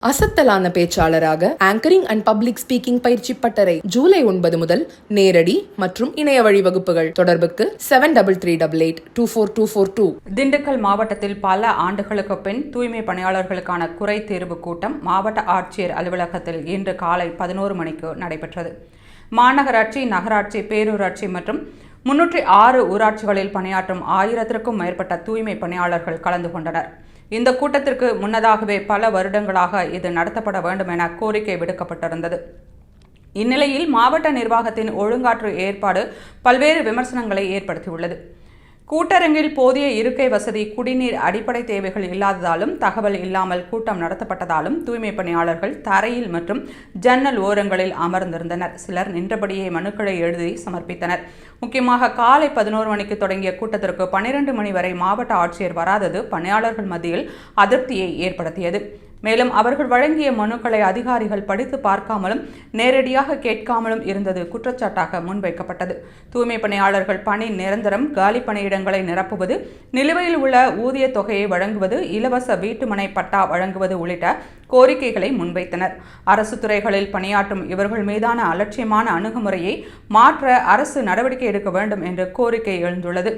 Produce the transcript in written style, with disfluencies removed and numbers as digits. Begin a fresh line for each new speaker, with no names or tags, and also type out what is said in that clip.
அசத்தலான பேச்சாளராக anchoring and public speaking பயிற்சி பட்டறை ஜூலை 9 முதல் நேரடி மற்றும் இணைய வழி வகுப்புகள். தொடர்புக்கு 7388824242.
திண்டுக்கல் மாவட்டத்தில் பல ஆண்டுகளுக்கு பின் தூய்மை பணியாளர்களுக்கான குறை தீர்வு கூட்டம் மாவட்ட ஆட்சியர் அலுவலகத்தில் இன்று காலை 11 மணிக்கு நடைபெற்றது. மாநகராட்சி, நகராட்சி, பேரூராட்சி மற்றும் 306 ஊராட்சிகளில் பணியாற்றும் 1000க்கும் மேற்பட்ட தூய்மை பணியாளர்கள் கலந்து கொண்டனர். இந்த கூட்டத்திற்கு முன்னதாகவே பல வருடங்களாக இது நடத்தப்பட வேண்டும் என கோரிக்கை விடுக்கப்பட்டிருந்தது. இந்நிலையில் மாவட்ட நிர்வாகத்தின் ஒழுங்காற்று ஏற்பாடு பல்வேறு விமர்சனங்களை ஏற்படுத்தியுள்ளது. கூட்டரங்கில் போதிய இருக்கை வசதி, குடிநீர், அடிப்படை தேவைகள் இல்லாததாலும், தகவல் இல்லாமல் கூட்டம் நடத்தப்பட்டதாலும் தூய்மை பணியாளர்கள் தரையில் மற்றும் ஜன்னல் ஓரங்களில் அமர்ந்திருந்தனர். சிலர் நின்றபடியே மனுக்களை எழுதி சமர்ப்பித்தனர். முக்கியமாக காலை 11 மணிக்கு தொடங்கிய கூட்டத்திற்கு 12 மணி வரை மாவட்ட ஆட்சியர் வராதது பணியாளர்கள் மத்தியில் அதிருப்தியை ஏற்படுத்தியது. மேலும் அவர்கள் வழங்கிய மனுக்களை அதிகாரிகள் படித்து பார்க்காமலும் நேரடியாக கேட்காமலும் இருந்தது குற்றச்சாட்டாக முன்வைக்கப்பட்டது. தூய்மை பணியாளர்கள் பணி நிரந்தரம், காலி பணியிடங்களை நிரப்புவது, நிலுவையில் உள்ள ஊதிய தொகையை வழங்குவது, இலவச வீட்டுமனை பட்டா வழங்குவது உள்ளிட்ட கோரிக்கைகளை முன்வைத்தனர். அரசு துறைகளில் பணியாற்றும் இவர்கள் மீதான அலட்சியமான அணுகுமுறையை மாற்ற அரசு நடவடிக்கை எடுக்க வேண்டும் என்று கோரிக்கை எழுந்துள்ளது.